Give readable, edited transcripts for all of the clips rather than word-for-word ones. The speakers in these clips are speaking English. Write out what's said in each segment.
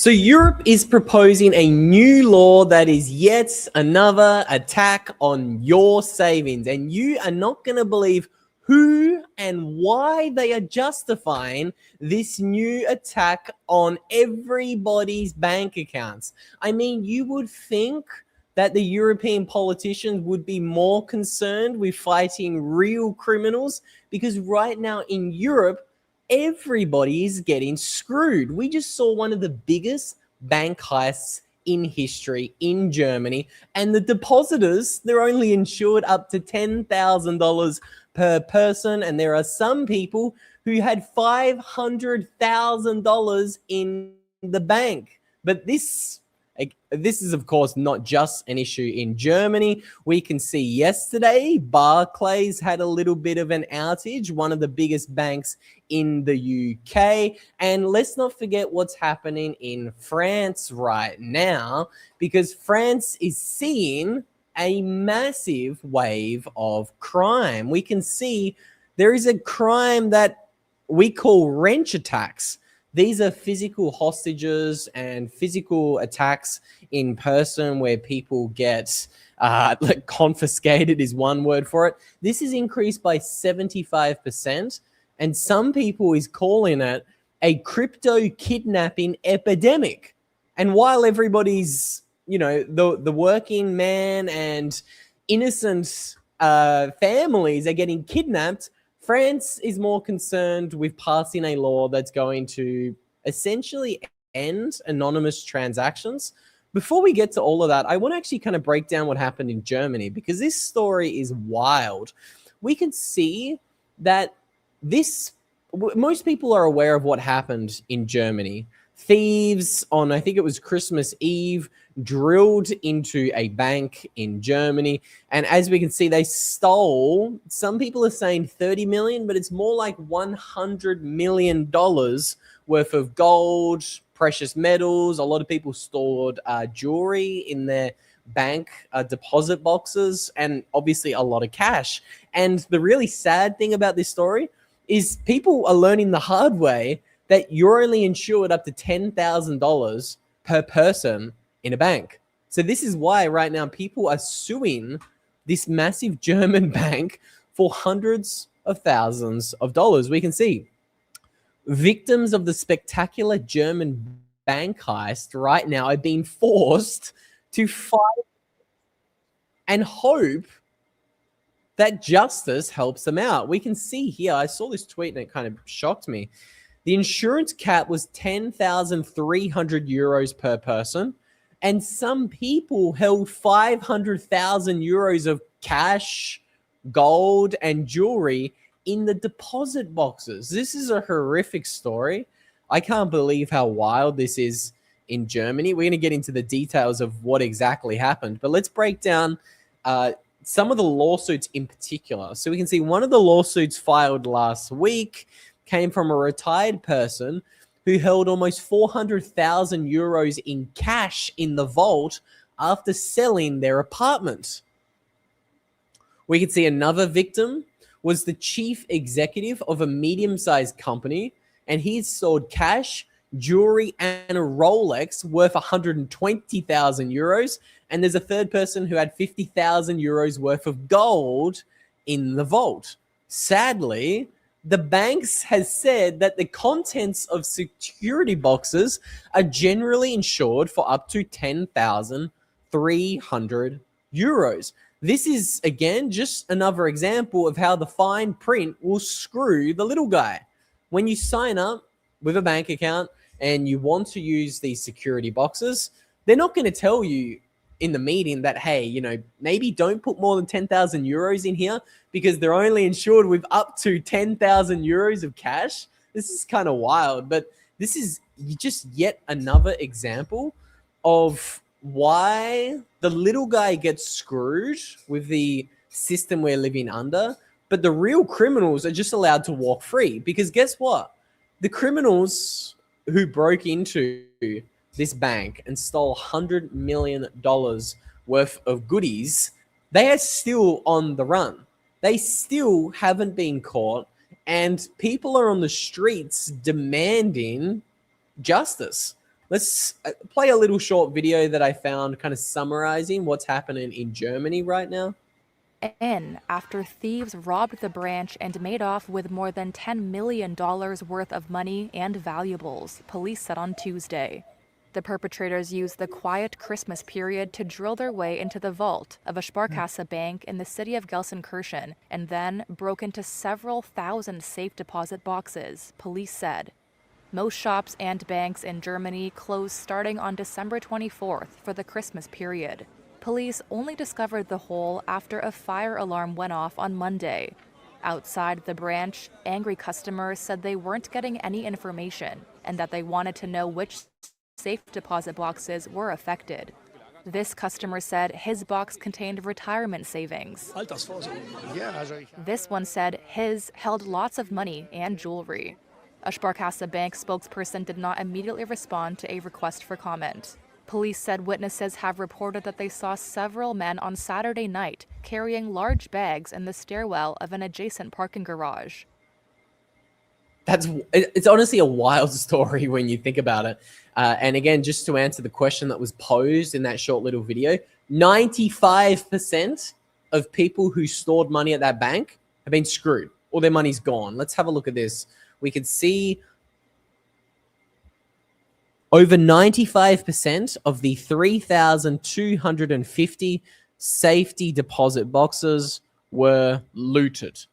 So Europe is proposing a new law that is yet another attack on your savings, and you are not going to believe who and why they are justifying this new attack on everybody's bank accounts. I mean, you would think that the European politicians would be more concerned with fighting real criminals, because right now in Europe, everybody is getting screwed. We just saw one of the biggest bank heists in history in Germany, and the depositors, they're only insured up to $10,000 per person, and there are some people who had $500,000 in the bank. But this is, of course, not just an issue in Germany. We can see yesterday, Barclays had a little bit of an outage, one of the biggest banks in the UK. And let's not forget what's happening in France right now, because France is seeing a massive wave of crime. We can see there is a crime that we call wrench attacks. These are physical hostages and physical attacks in person where people get confiscated is one word for it. This is increased by 75%. And some people is calling it a crypto kidnapping epidemic. And while everybody's, the working man and innocent families are getting kidnapped, France is more concerned with passing a law that's going to essentially end anonymous transactions. Before we get to all of that, I want to actually kind of break down what happened in Germany, because this story is wild. We can see that most people are aware of what happened in Germany. Thieves on, I think it was Christmas Eve, drilled into a bank in Germany. And as we can see, they stole, some people are saying 30 million, but it's more like $100 million worth of gold, precious metals. A lot of people stored jewelry in their bank deposit boxes, and obviously a lot of cash. And the really sad thing about this story is people are learning the hard way that you're only insured up to $10,000 per person in a bank. So this is why right now people are suing this massive German bank for hundreds of thousands of dollars. We can see victims of the spectacular German bank heist right now are being forced to fight and hope that justice helps them out. We can see here, I saw this tweet and it kind of shocked me. The insurance cap was 10,300 euros per person, and some people held 500,000 euros of cash, gold, and jewelry in the deposit boxes. This is a horrific story. I can't believe how wild this is in Germany. We're going to get into the details of what exactly happened, but let's break down some of the lawsuits in particular. So we can see one of the lawsuits filed last week came from a retired person who held almost 400,000 euros in cash in the vault after selling their apartment. We could see another victim was the chief executive of a medium-sized company, and he sold cash, jewelry, and a Rolex worth 120,000 euros. And there's a third person who had 50,000 euros worth of gold in the vault. Sadly, the banks has said that the contents of security boxes are generally insured for up to 10,300 euros. This is, again, just another example of how the fine print will screw the little guy. When you sign up with a bank account and you want to use these security boxes, they're not going to tell you in the meeting that, hey, maybe don't put more than 10,000 euros in here because they're only insured with up to 10,000 euros of cash. This is kind of wild, but this is just yet another example of why the little guy gets screwed with the system we're living under, but the real criminals are just allowed to walk free. Because guess what? The criminals who broke into this bank and stole $100 million worth of goodies, they are still on the run. They still haven't been caught, and people are on the streets demanding justice. Let's play a little short video that I found kind of summarizing what's happening in Germany right now. After thieves robbed the branch and made off with more than $10 million worth of money and valuables, police said on Tuesday. The perpetrators used the quiet Christmas period to drill their way into the vault of a Sparkasse bank in the city of Gelsenkirchen and then broke into several thousand safe deposit boxes, police said. Most shops and banks in Germany closed starting on December 24th for the Christmas period. Police only discovered the hole after a fire alarm went off on Monday. Outside the branch, angry customers said they weren't getting any information and that they wanted to know which safe deposit boxes were affected. This customer said his box contained retirement savings. This one said his held lots of money and jewelry. A Sparkasse bank spokesperson did not immediately respond to a request for comment. Police said witnesses have reported that they saw several men on Saturday night carrying large bags in the stairwell of an adjacent parking garage. It's honestly a wild story when you think about it. And again, just to answer the question that was posed in that short little video, 95% of people who stored money at that bank have been screwed. All their money's gone. Let's have a look at this. We could see over 95% of the 3,250 safety deposit boxes were looted.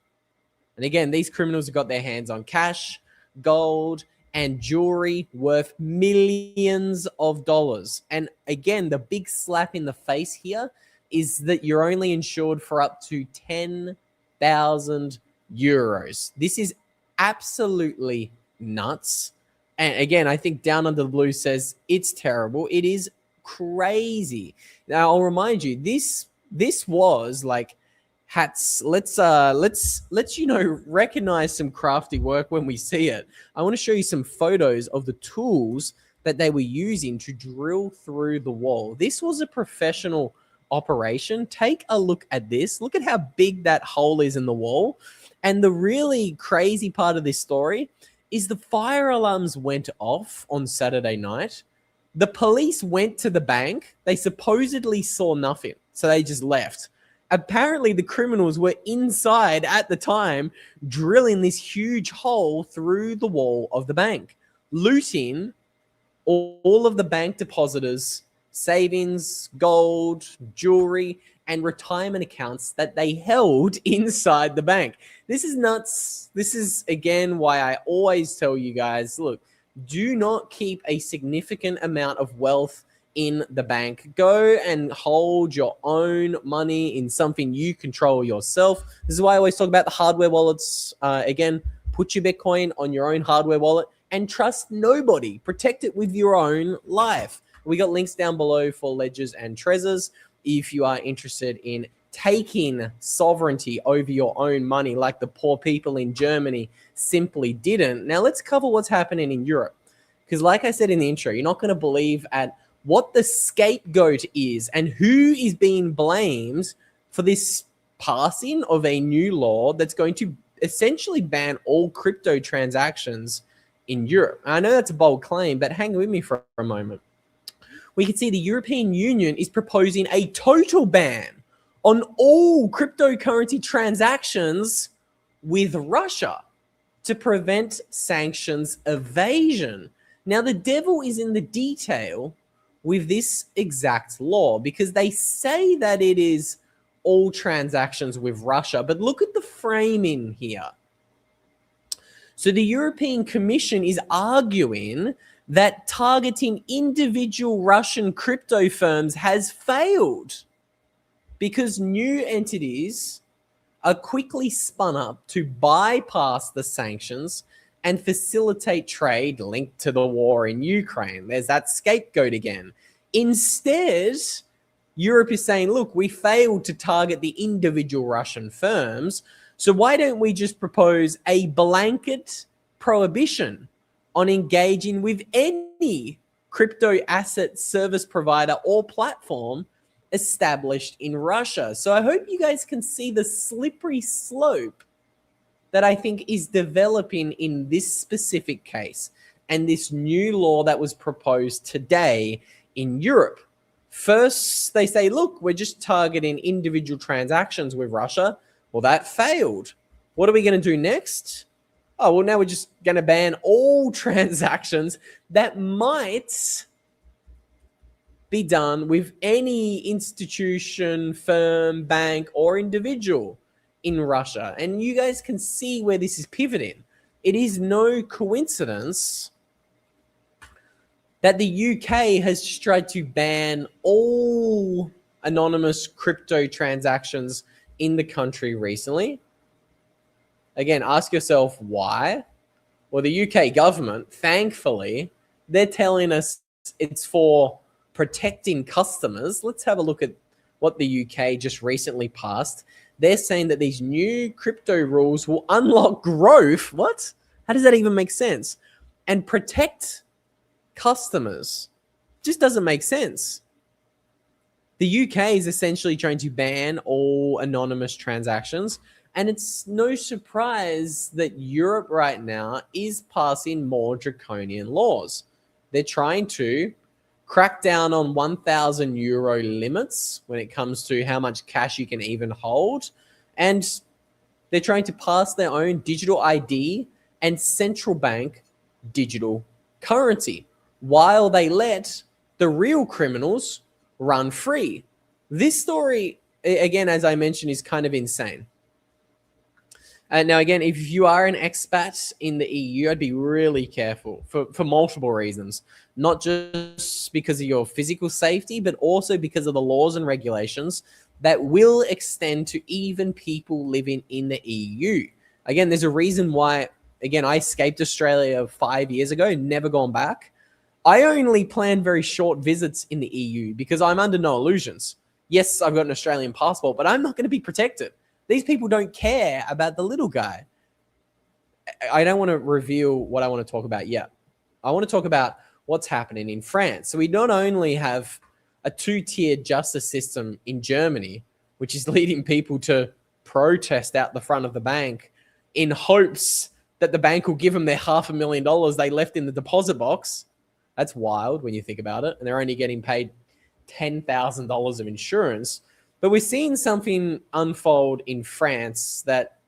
And again, these criminals have got their hands on cash, gold, and jewelry worth millions of dollars. And again, the big slap in the face here is that you're only insured for up to 10,000 euros. This is absolutely nuts. And again, I think Down Under the Blue says it's terrible. It is crazy. Now, I'll remind you, this was like hats. Let's recognize some crafty work when we see it. I want to show you some photos of the tools that they were using to drill through the wall. This was a professional operation. Take a look at this. Look at how big that hole is in the wall. And the really crazy part of this story is the fire alarms went off on Saturday night. The police went to the bank. They supposedly saw nothing, so they just left. Apparently, the criminals were inside at the time, drilling this huge hole through the wall of the bank, looting all of the bank depositors' savings, gold, jewelry, and retirement accounts that they held inside the bank. This is nuts. This is, again, why I always tell you guys, look, do not keep a significant amount of wealth in the bank. Go and hold your own money in something you control yourself. This is why I always talk about the hardware wallets. Again, put your Bitcoin on your own hardware wallet and trust nobody. Protect it with your own life. We got links down below for ledgers and Trezors if you are interested in taking sovereignty over your own money like the poor people in Germany simply didn't. Now let's cover what's happening in Europe. Because like I said in the intro, you're not going to believe at what the scapegoat is and who is being blamed for this passing of a new law that's going to essentially ban all crypto transactions in Europe. I know that's a bold claim, but hang with me for a moment. We can see the European Union is proposing a total ban on all cryptocurrency transactions with Russia to prevent sanctions evasion. Now, the devil is in the detail with this exact law because they say that it is all transactions with Russia, but look at the framing here. So the European Commission is arguing that targeting individual Russian crypto firms has failed because new entities are quickly spun up to bypass the sanctions and facilitate trade linked to the war in Ukraine. There's that scapegoat again. Instead, Europe is saying, look, we failed to target the individual Russian firms, so why don't we just propose a blanket prohibition on engaging with any crypto asset service provider or platform established in Russia? So I hope you guys can see the slippery slope that I think is developing in this specific case. and this new law that was proposed today in Europe. First, they say, look, we're just targeting individual transactions with Russia. Well, that failed. What are we going to do next? Oh, well, now we're just going to ban all transactions that might be done with any institution, firm, bank, or individual in Russia. And you guys can see where this is pivoting. It is no coincidence that the UK has just tried to ban all anonymous crypto transactions in the country recently. Again, ask yourself why. Well, the UK government, thankfully, they're telling us it's for protecting customers. Let's have a look at what the UK just recently passed. They're saying that these new crypto rules will unlock growth. What? How does that even make sense? And protect customers. Just doesn't make sense. The UK is essentially trying to ban all anonymous transactions. And it's no surprise that Europe right now is passing more draconian laws. They're trying to crack down on 1,000 euro limits when it comes to how much cash you can even hold. And they're trying to pass their own digital ID and central bank digital currency while they let the real criminals run free. This story, again, as I mentioned, is kind of insane. Now, again, if you are an expat in the EU, I'd be really careful for multiple reasons. Not just because of your physical safety, but also because of the laws and regulations that will extend to even people living in the EU. Again, there's a reason why, again, I escaped Australia 5 years ago, never gone back. I only plan very short visits in the EU because I'm under no illusions. Yes, I've got an Australian passport, but I'm not going to be protected. These people don't care about the little guy. I don't want to reveal what I want to talk about yet. I want to talk about what's happening in France. So we not only have a two-tiered justice system in Germany, which is leading people to protest out the front of the bank in hopes that the bank will give them their $500,000 they left in the deposit box. That's wild when you think about it. And they're only getting paid $10,000 of insurance. But we're seeing something unfold in France that,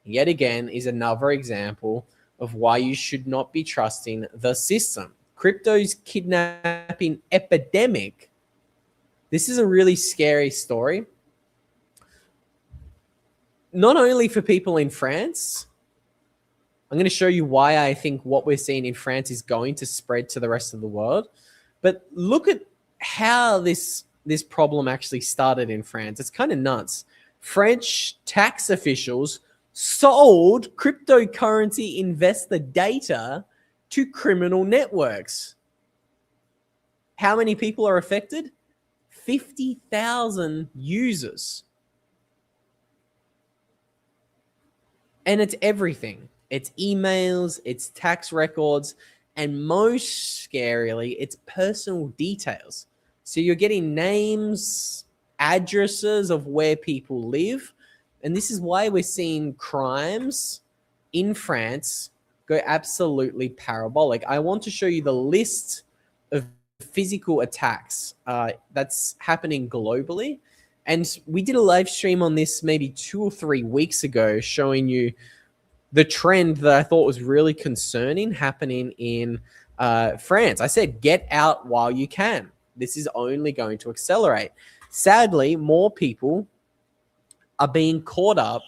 yet again, is another example of why you should not be trusting the system. Crypto's kidnapping epidemic. This is a really scary story. Not only for people in France. I'm going to show you why I think what we're seeing in France is going to spread to the rest of the world. But look at how this problem actually started in France. It's kind of nuts. French tax officials sold cryptocurrency investor data to criminal networks. How many people are affected? 50,000 users. And it's everything. It's emails, it's tax records, and most scarily, it's personal details. So you're getting names, addresses of where people live. And this is why we're seeing crimes in France go absolutely parabolic. I want to show you the list of physical attacks that's happening globally. And we did a live stream on this maybe 2 or 3 weeks ago, showing you the trend that I thought was really concerning happening in France. I said, get out while you can. This is only going to accelerate. Sadly, more people are being caught up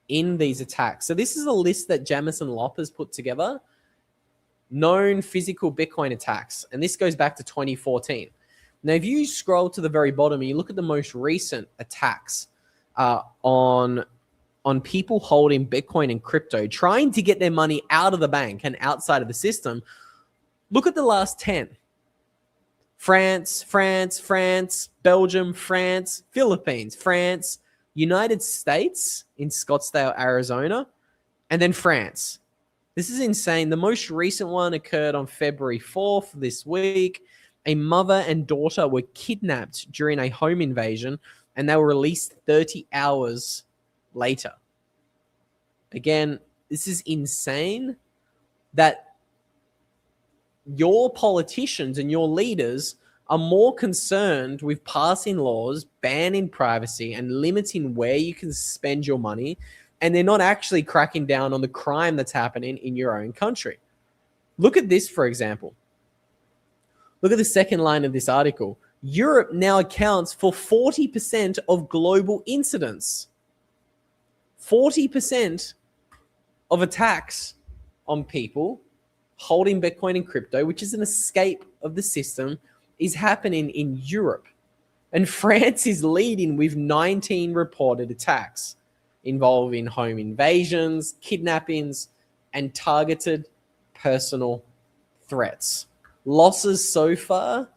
in these attacks. So this is a list that Jamison Lopp has put together, known physical Bitcoin attacks. And this goes back to 2014. Now, if you scroll to the very bottom and you look at the most recent attacks on people holding Bitcoin and crypto, trying to get their money out of the bank and outside of the system, look at the last 10. France, Belgium, France, Philippines, France, United States in Scottsdale, Arizona, and then France. This is insane. The most recent one occurred on February 4th this week. A mother and daughter were kidnapped during a home invasion, and they were released 30 hours later. Again, this is insane that your politicians and your leaders are more concerned with passing laws, banning privacy, and limiting where you can spend your money, and they're not actually cracking down on the crime that's happening in your own country. Look at this, for example. Look at the second line of this article. Europe now accounts for 40% of global incidents. 40% of attacks on people holding Bitcoin and crypto, which is an escape of the system, is happening in Europe. And France is leading with 19 reported attacks involving home invasions, kidnappings, and targeted personal threats. Losses so far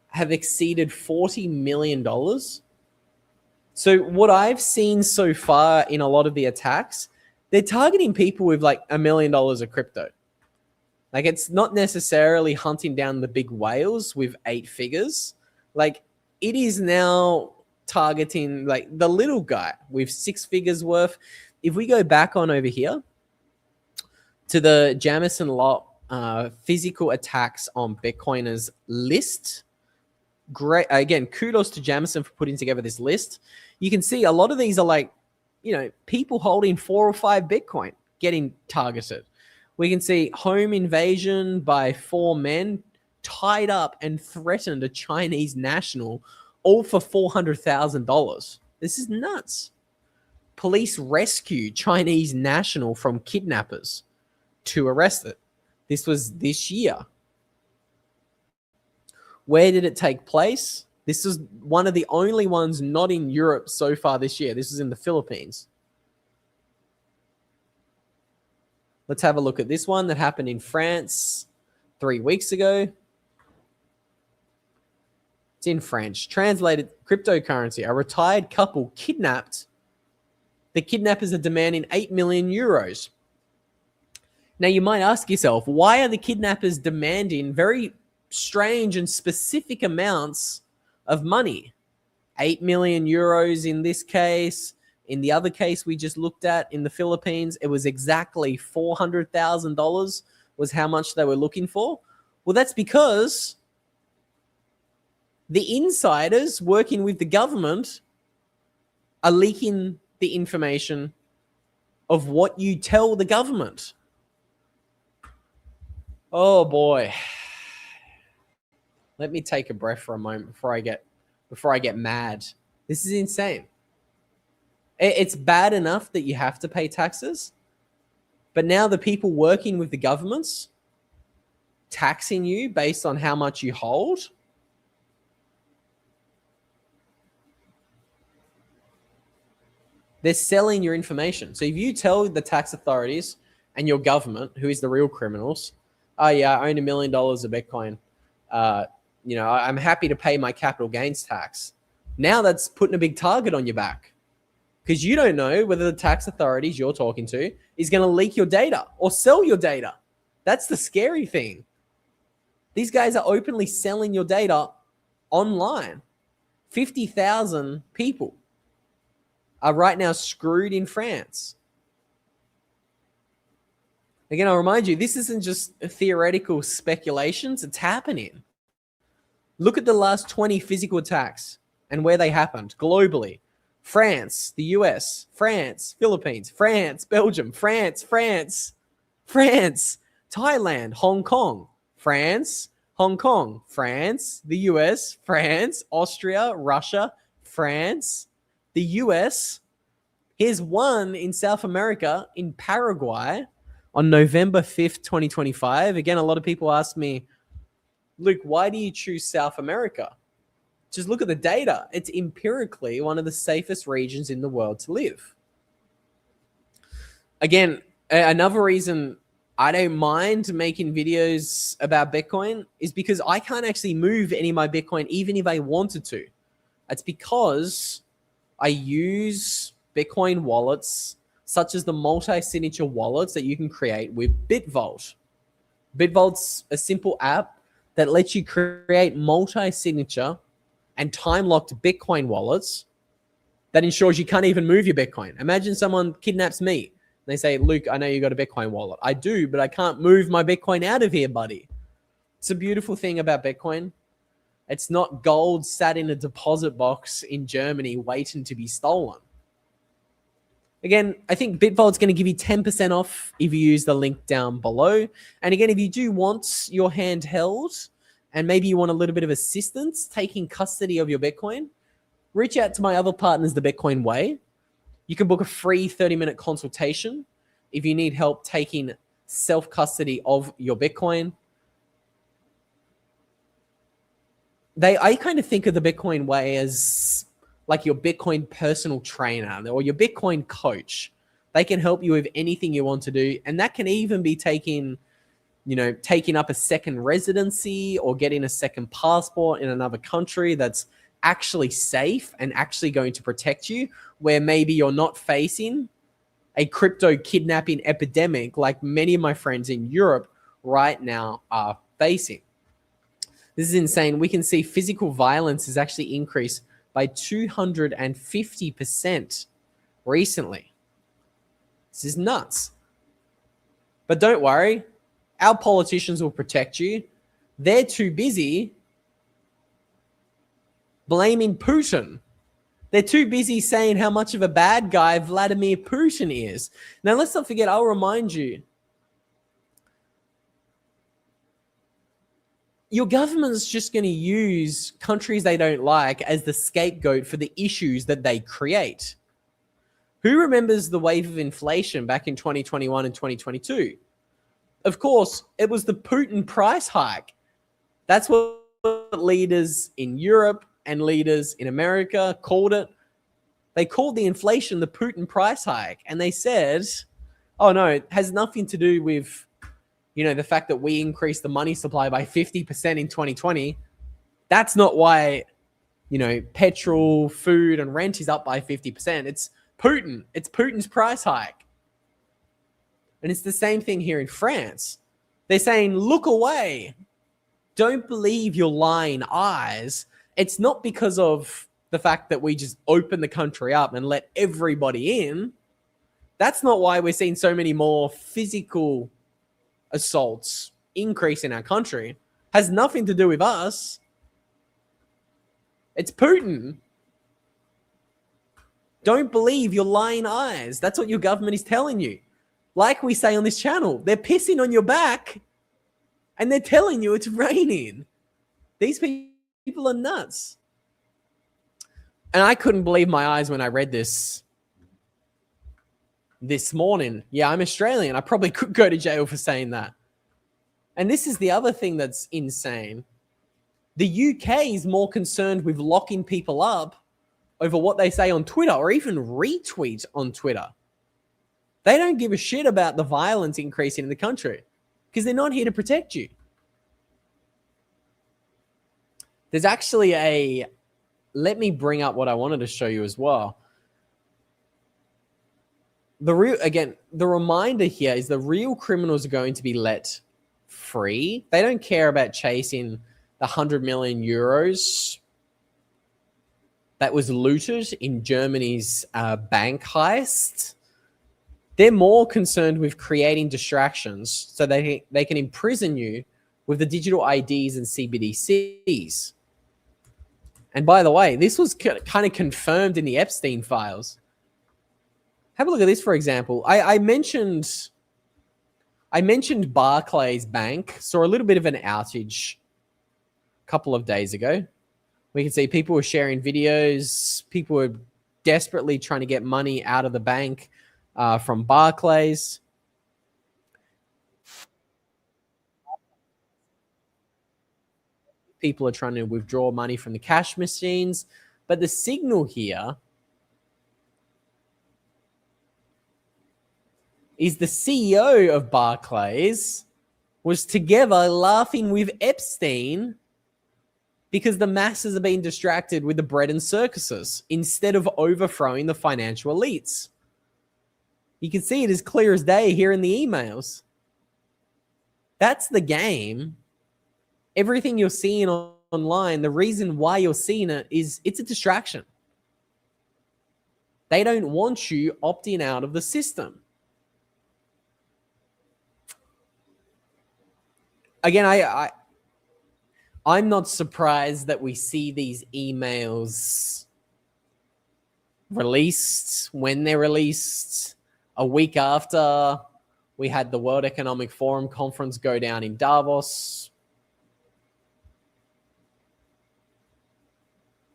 have exceeded $40 million. So what I've seen so far in a lot of the attacks, they're targeting people with like $1 million of crypto. Like, it's not necessarily hunting down the big whales with 8 figures. Like, it is now targeting like the little guy with 6 figures worth. If we go back on over here to the Jamison Lot physical attacks on Bitcoiners list, great. Again, kudos to Jamison for putting together this list. You can see a lot of these are like, people holding 4 or 5 Bitcoin getting targeted. We can see home invasion by 4 men tied up and threatened a Chinese national, all for $400,000. This is nuts. Police rescue Chinese national from kidnappers to arrest it. This was this year. Where did it take place? This is one of the only ones not in Europe so far this year. This is in the Philippines. Let's have a look at this one that happened in France 3 weeks ago. It's in French. Translated cryptocurrency. A retired couple kidnapped. The kidnappers are demanding 8 million euros. Now, you might ask yourself, why are the kidnappers demanding very strange and specific amounts of money? 8 million euros in this case. In the other case we just looked at in the Philippines, it was exactly $400,000 was how much they were looking for. Well, that's because the insiders working with the government are leaking the information of what you tell the government. Oh boy. Let me take a breath for a moment before I get mad. This is insane. It's bad enough that you have to pay taxes, but now the people working with the governments taxing you based on how much you hold. They're selling your information. So if you tell the tax authorities and your government, who is the real criminals, oh yeah, I own $1 million of Bitcoin. I'm happy to pay my capital gains tax. Now that's putting a big target on your back, because you don't know whether the tax authorities you're talking to is going to leak your data or sell your data. That's the scary thing. These guys are openly selling your data online. 50,000 people are right now screwed in France. Again, I'll remind you, this isn't just theoretical speculations. It's happening. Look at the last 20 physical attacks and where they happened globally. France, the US, France, Philippines, France, Belgium, France, Thailand, Hong Kong, France, Hong Kong, France, the US, France, Austria, Russia, France, the US. Here's one in South America, in Paraguay, on November 5th, 2025. Again, a lot of people ask me, Luke, why do you choose South America? Just look at the data. It's empirically one of the safest regions in the world to live. Again, another reason I don't mind making videos about Bitcoin is because I can't actually move any of my Bitcoin even if I wanted to. It's because I use Bitcoin wallets such as the multi-signature wallets that you can create with Bitvault. Bitvault's a simple app that lets you create multi-signature and time-locked Bitcoin wallets that ensures you can't even move your Bitcoin. Imagine someone kidnaps me. They say, Luke, I know you got a Bitcoin wallet. I do, but I can't move my Bitcoin out of here, buddy. It's a beautiful thing about Bitcoin. It's not gold sat in a deposit box in Germany waiting to be stolen. Again, I think Bitvault's going to give you 10% off if you use the link down below. And again, if you do want your hand held and maybe you want a little bit of assistance taking custody of your Bitcoin, reach out to my other partners, The Bitcoin Way. You can book a free 30-minute consultation if you need help taking self-custody of your Bitcoin. I kind of think of The Bitcoin Way as like your Bitcoin personal trainer or your Bitcoin coach. They can help you with anything you want to do. And that can even be taking up a second residency or getting a second passport in another country that's actually safe and actually going to protect you, where maybe you're not facing a crypto kidnapping epidemic like many of my friends in Europe right now are facing. This is insane. We can see physical violence has actually increased by 250% recently. This is nuts. But don't worry, our politicians will protect you. They're too busy blaming Putin. They're too busy saying how much of a bad guy Vladimir Putin is. Now, let's not forget, I'll remind you, your government's just going to use countries they don't like as the scapegoat for the issues that they create. Who remembers the wave of inflation back in 2021 and 2022? Of course, it was the Putin price hike. That's what leaders in Europe and leaders in America called it. They called the inflation the Putin price hike. And they said, oh no, it has nothing to do with the fact that we increased the money supply by 50% in 2020. That's not why, petrol, food, and rent is up by 50%. It's Putin. It's Putin's price hike. And it's the same thing here in France. They're saying, look away. Don't believe your lying eyes. It's not because of the fact that we just open the country up and let everybody in. That's not why we're seeing so many more physical assaults increase in our country. Has nothing to do with us. It's Putin. Don't believe your lying eyes. That's what your government is telling you. Like we say on this channel, they're pissing on your back and they're telling you it's raining. These people are nuts. And I couldn't believe my eyes when I read this morning. Yeah, I'm Australian. I probably could go to jail for saying that. And this is the other thing that's insane. The UK is more concerned with locking people up over what they say on Twitter or even retweet on Twitter. They don't give a shit about the violence increasing in the country because they're not here to protect you. There's actually let me bring up what I wanted to show you as well. The reminder here is the real criminals are going to be let free. They don't care about chasing the 100 million euros that was looted in Germany's bank heist. They're more concerned with creating distractions so they can imprison you with the digital IDs and CBDCs. And by the way, this was kind of confirmed in the Epstein files. Have a look at this, for example. I mentioned Barclays Bank saw a little bit of an outage a couple of days ago. We can see people were sharing videos. People were desperately trying to get money out of the bank from Barclays. People are trying to withdraw money from the cash machines. But the signal here is the CEO of Barclays was together laughing with Epstein because the masses are being distracted with the bread and circuses instead of overthrowing the financial elites. You can see it as clear as day here in the emails. That's the game. Everything you're seeing online, the reason why you're seeing it is it's a distraction. They don't want you opting out of the system. Again, I'm not surprised that we see these emails released when they're released. A week after we had the World Economic Forum conference go down in Davos.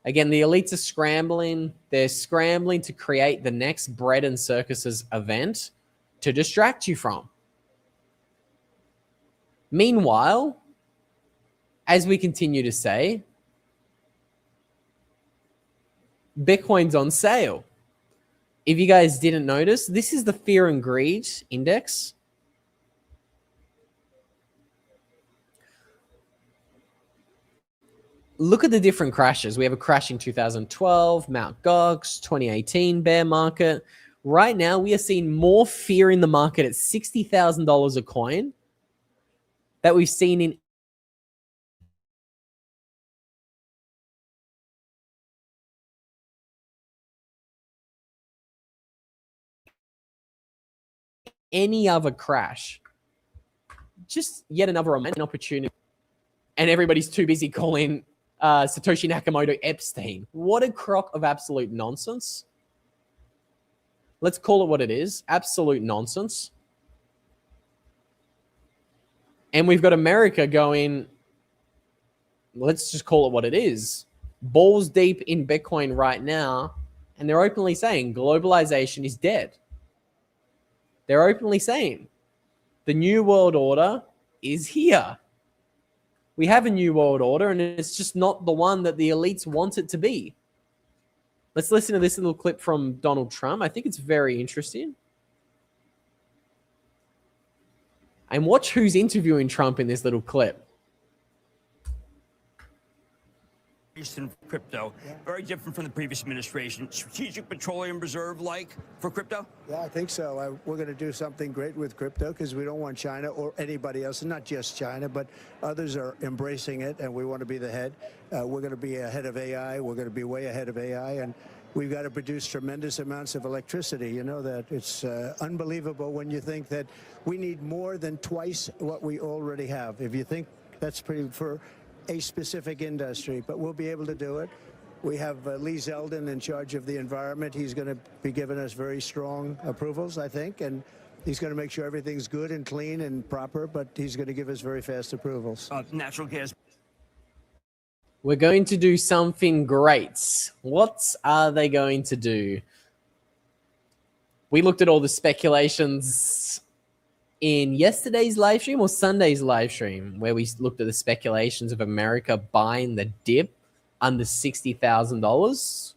Again, the elites are scrambling. They're scrambling to create the next bread and circuses event to distract you from. Meanwhile, as we continue to say, Bitcoin's on sale. If you guys didn't notice, this is the fear and greed index. Look at the different crashes. We have a crash in 2012, Mt. Gox, 2018 bear market. Right now, we are seeing more fear in the market at $60,000 a coin that we've seen in any other crash. Just yet another opportunity. And everybody's too busy calling Satoshi Nakamoto Epstein. What a crock of absolute nonsense. Let's call it what it is. Absolute nonsense. And we've got America going, let's just call it what it is. Balls deep in Bitcoin right now. And they're openly saying globalization is dead. They're openly saying the new world order is here. We have a new world order, and it's just not the one that the elites want it to be. Let's listen to this little clip from Donald Trump. I think it's very interesting. And watch who's interviewing Trump in this little clip. In crypto, very different from the previous administration. Strategic Petroleum Reserve like for crypto? Yeah, I think so. We're going to do something great with crypto because we don't want China or anybody else, and not just China, but others are embracing it, and we want to be the head. We're going to be ahead of AI. We're going to be way ahead of AI, and we've got to produce tremendous amounts of electricity. You know that it's unbelievable when you think that we need more than twice what we already have. If you think that's pretty for a specific industry, but we'll be able to do it. We have Lee Zeldin in charge of the environment. He's going to be giving us very strong approvals, I think, and he's going to make sure everything's good and clean and proper, but he's going to give us very fast approvals. Natural gas. We're going to do something great. What are they going to do? We looked at all the speculations in yesterday's live stream or Sunday's live stream, where we looked at the speculations of America buying the dip under $60,000.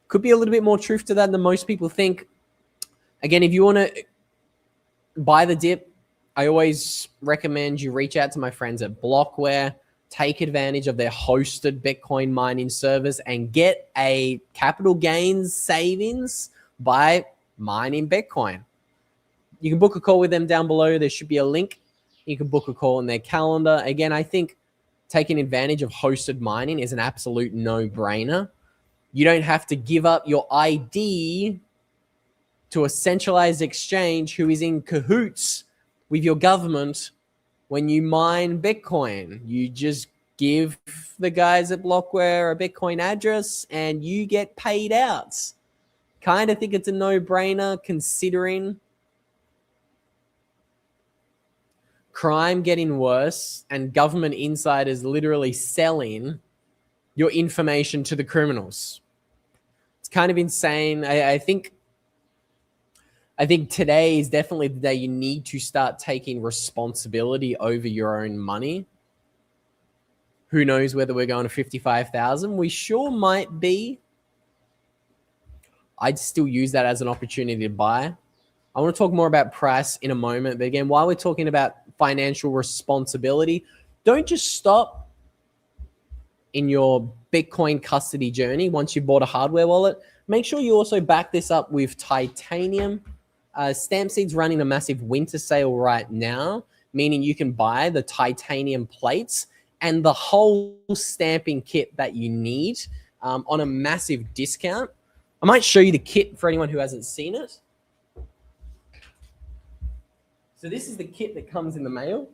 Could be a little bit more truth to that than most people think. Again, if you want to buy the dip, I always recommend you reach out to my friends at Blockware, take advantage of their hosted Bitcoin mining service, and get a capital gains savings by mining Bitcoin. You can book a call with them down below. There should be a link. You can book a call in their calendar. Again, I think taking advantage of hosted mining is an absolute no-brainer. You don't have to give up your ID to a centralized exchange who is in cahoots with your government when you mine Bitcoin. You just give the guys at Blockware a Bitcoin address and you get paid out. Kind of think it's a no-brainer considering crime getting worse and government insiders literally selling your information to the criminals. It's kind of insane. I think today is definitely the day you need to start taking responsibility over your own money. Who knows whether we're going to 55,000? We sure might be. I'd still use that as an opportunity to buy. I want to talk more about price in a moment. But again, while we're talking about financial responsibility, don't just stop in your Bitcoin custody journey once you bought a hardware wallet. Make sure you also back this up with titanium. Stampseed's running a massive winter sale right now, meaning you can buy the titanium plates and the whole stamping kit that you need on a massive discount. I might show you the kit for anyone who hasn't seen it. So this is the kit that comes in the mail.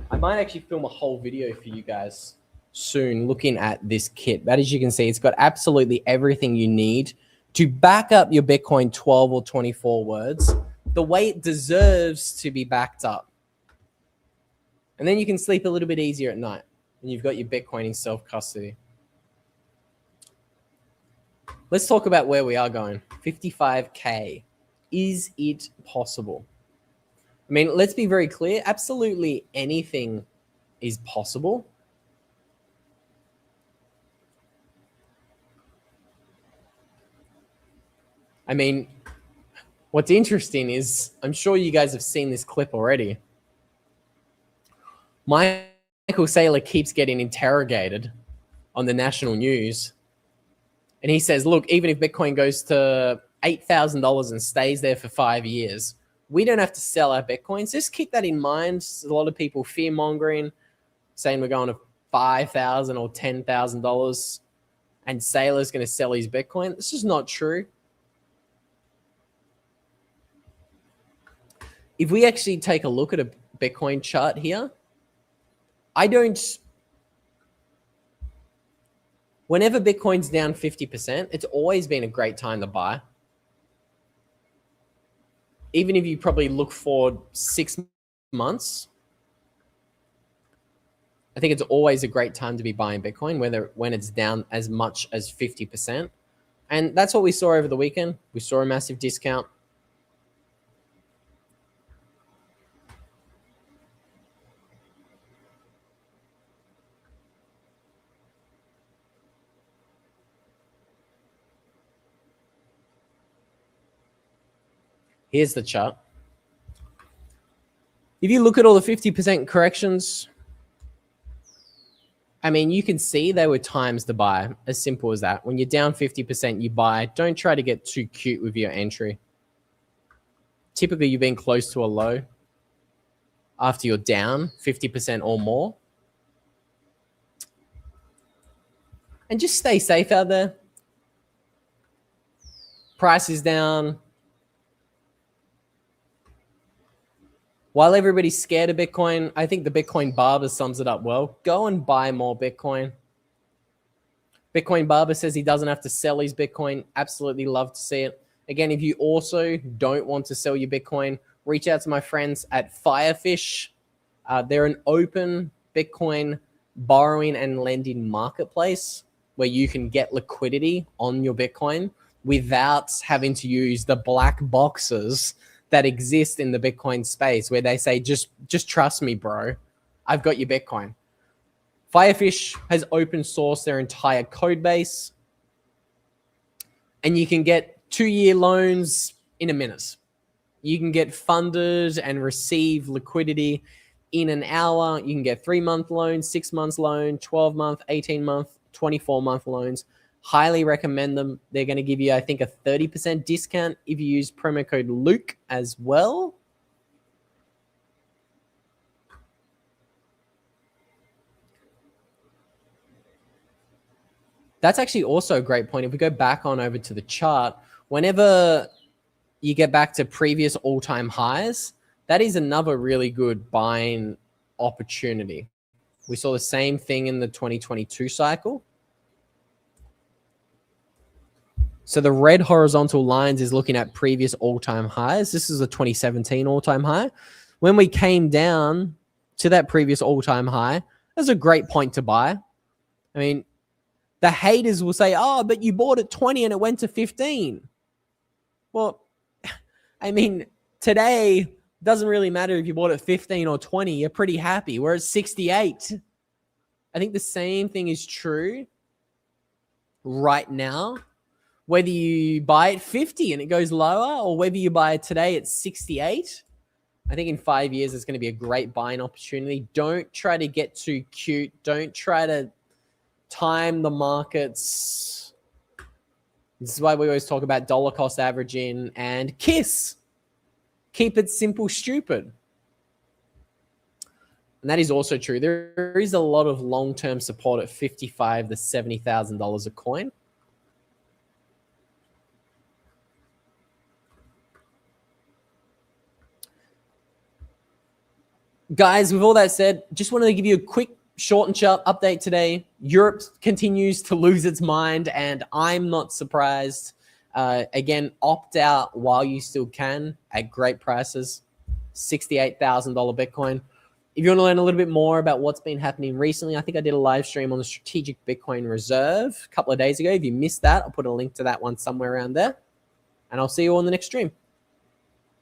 I'm might actually film a whole video for you guys soon looking at this kit. But as you can see, it's got absolutely everything you need to back up your Bitcoin 12 or 24 words the way it deserves to be backed up. And then you can sleep a little bit easier at night when you've got your Bitcoin in self-custody. Let's talk about where we are going. 55K. Is it possible? I mean, let's be very clear. Absolutely anything is possible. I mean, what's interesting is, I'm sure you guys have seen this clip already. Michael Saylor keeps getting interrogated on the national news. And he says, look, even if Bitcoin goes to $8,000 and stays there for 5 years, we don't have to sell our Bitcoins. Just keep that in mind. A lot of people fear mongering, saying we're going to $5,000 or $10,000 and Saylor's going to sell his Bitcoin. This is not true. If we actually take a look at a Bitcoin chart here, whenever Bitcoin's down 50%, it's always been a great time to buy. Even if you probably look forward 6 months, I think it's always a great time to be buying Bitcoin, when it's down as much as 50%. And that's what we saw over the weekend. We saw a massive discount. Here's the chart. If you look at all the 50% corrections, I mean, you can see there were times to buy. As simple as that. When you're down 50%, you buy. Don't try to get too cute with your entry. Typically, you've been close to a low after you're down 50% or more. And just stay safe out there. Price is down. While everybody's scared of Bitcoin, I think the Bitcoin Barber sums it up well. Go and buy more Bitcoin. Bitcoin Barber says he doesn't have to sell his Bitcoin. Absolutely love to see it. Again, if you also don't want to sell your Bitcoin, reach out to my friends at Firefish. They're an open Bitcoin borrowing and lending marketplace where you can get liquidity on your Bitcoin without having to use the black boxes that exist in the Bitcoin space, where they say, just trust me, bro. I've got your Bitcoin. Firefish has open sourced their entire code base, and you can get 2-year loans in a minute. You can get funded and receive liquidity in an hour. You can get 3-month loans, 6 months loan, 12-month, 18-month, 24-month loans. Highly recommend them. They're going to give you, I think, a 30% discount if you use promo code Luke as well. That's actually also a great point. If we go back on over to the chart, whenever you get back to previous all-time highs, that is another really good buying opportunity. We saw the same thing in the 2022 cycle. So the red horizontal lines is looking at previous all-time highs. This is a 2017 all-time high. When we came down to that previous all-time high, that's a great point to buy. I mean, the haters will say, oh, but you bought at 20 and it went to 15. Well, I mean, today doesn't really matter if you bought at 15 or 20. You're pretty happy. We're at 68. I think the same thing is true right now. Whether you buy at 50 and it goes lower, or whether you buy it today at 68, I think in 5 years it's going to be a great buying opportunity. Don't try to get too cute. Don't try to time the markets. This is why we always talk about dollar cost averaging and KISS. Keep it simple, stupid. And that is also true. There is a lot of long-term support at $55,000 to $70,000 a coin. guys, with all that said, just wanted to give you a quick, short and sharp update today. Europe continues to lose its mind, and I'm not surprised. Again, opt out while you still can at great prices. $68,000 Bitcoin. If you want to learn a little bit more about what's been happening recently, I think I did a live stream on the Strategic Bitcoin Reserve a couple of days ago. If you missed that, I'll put a link to that one somewhere around there. And I'll see you on the next stream.